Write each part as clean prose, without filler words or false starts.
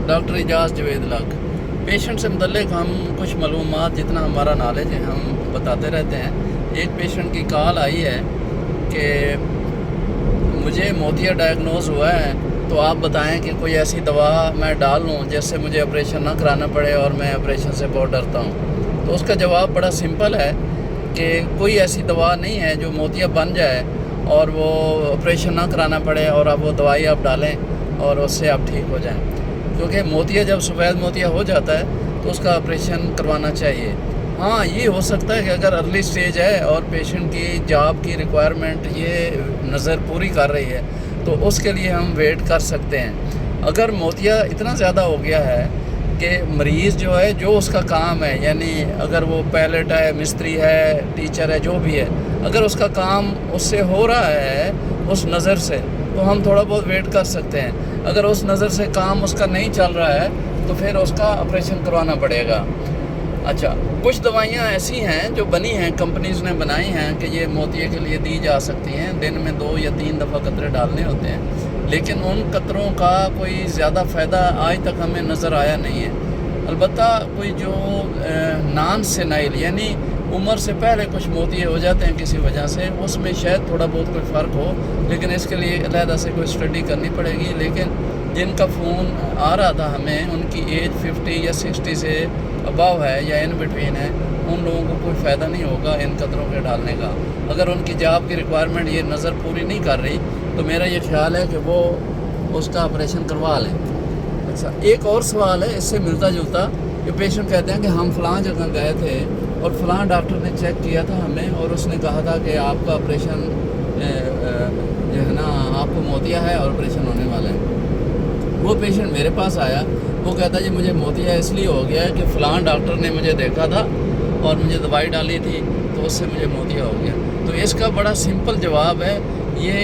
Doctor Ejaz Javed लक। Patient से मुतल्लिक हम कुछ मालूमात जितना हमारा नॉलेज है हम बताते रहते हैं। एक पेशेंट की कॉल आई है कि मुझे मोतिया डायग्नोज़ हुआ है, तो आप बताएं कि कोई ऐसी दवा मैं डाल लूँ जिससे मुझे ऑपरेशन ना कराना पड़े, और मैं ऑपरेशन से बहुत डरता हूँ। तो उसका जवाब बड़ा सिंपल है कि कोई ऐसी दवा नहीं है जो मोतिया बन जाए और वो ऑपरेशन ना कराना पड़े और अब वो दवाई आप डालें और उससे आप ठीक हो जाएं। क्योंकि मोतिया जब सफ़ेद मोतिया हो जाता है तो उसका ऑपरेशन करवाना चाहिए। हाँ, ये हो सकता है कि अगर अर्ली स्टेज है और पेशेंट की जॉब की रिक्वायरमेंट ये नज़र पूरी कर रही है तो उसके लिए हम वेट कर सकते हैं। अगर मोतिया इतना ज़्यादा हो गया है कि मरीज़ जो है, जो उसका काम है, यानी अगर वो पायलट है, मिस्त्री है, टीचर है, जो भी है, अगर उसका काम उससे हो रहा है उस नज़र से, तो हम थोड़ा बहुत वेट कर सकते हैं। अगर उस नज़र से काम उसका नहीं चल रहा है तो फिर उसका ऑपरेशन करवाना पड़ेगा। अच्छा, कुछ दवाइयाँ ऐसी हैं जो बनी हैं, कंपनीज़ ने बनाई हैं कि ये मोतिये के लिए दी जा सकती हैं। दिन में 2 या 3 दफ़ा कतरे डालने होते हैं, लेकिन उन कतरों का कोई ज़्यादा फ़ायदा आज तक हमें नज़र आया नहीं है। अलबत्ता कोई जो नॉन सेनाइल यानी उम्र से पहले कुछ मोतिये हो जाते हैं किसी वजह से, उसमें शायद थोड़ा बहुत कोई फ़र्क हो, लेकिन इसके लिए अलहदा से कोई स्टडी करनी पड़ेगी। लेकिन जिनका फ़ोन आ रहा था हमें, उनकी एज 50 या 60 से अबव है या इन बिटवीन है, उन लोगों को कोई फ़ायदा नहीं होगा इन कतरों के डालने का। अगर उनकी जॉब की रिक्वायरमेंट ये नज़र पूरी नहीं कर रही तो मेरा ये ख्याल है कि वो उसका ऑपरेशन करवा लें। अच्छा, एक और सवाल है इससे मिलता जुलता, कि पेशेंट कहते हैं कि हम फ़लाँ जगह गए थे और फ़लाँ डॉक्टर ने चेक किया था हमें और उसने कहा था कि आपका ऑपरेशन जो है ना, आपको मोतिया है और ऑपरेशन होने वाला है। वो पेशेंट मेरे पास आया, वो कहता जी मुझे मोतिया इसलिए हो गया है कि फ़लाँ डॉक्टर ने मुझे देखा था और मुझे दवाई डाली थी तो उससे मुझे मोतिया हो गया। तो इसका बड़ा सिंपल जवाब है, ये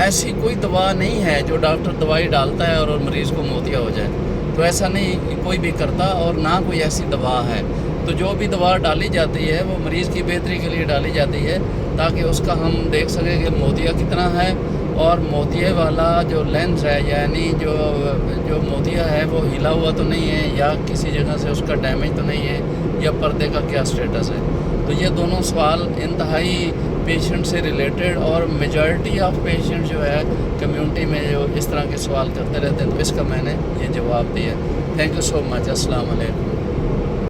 ऐसी कोई दवा नहीं है जो डॉक्टर दवाई डालता है और मरीज़ को मोतिया हो जाए। तो ऐसा नहीं कोई भी करता, और ना कोई ऐसी दवा है। तो जो भी दवा डाली जाती है वो मरीज़ की बेहतरी के लिए डाली जाती है, ताकि उसका हम देख सकें कि मोतिया कितना है, और मोतिये वाला जो लेंस है, यानी जो मोतिया है वो हिला हुआ तो नहीं है, या किसी जगह से उसका डैमेज तो नहीं है, या पर्दे का क्या स्टेटस है। तो ये दोनों सवाल इंतहाई पेशेंट से रिलेटेड, और मेजॉरिटी ऑफ पेशेंट जो है कम्युनिटी में जो इस तरह के सवाल करते रहते हैं, तो इसका मैंने ये जवाब दिया। Thank you so much. अस्सलाम वालेकुम।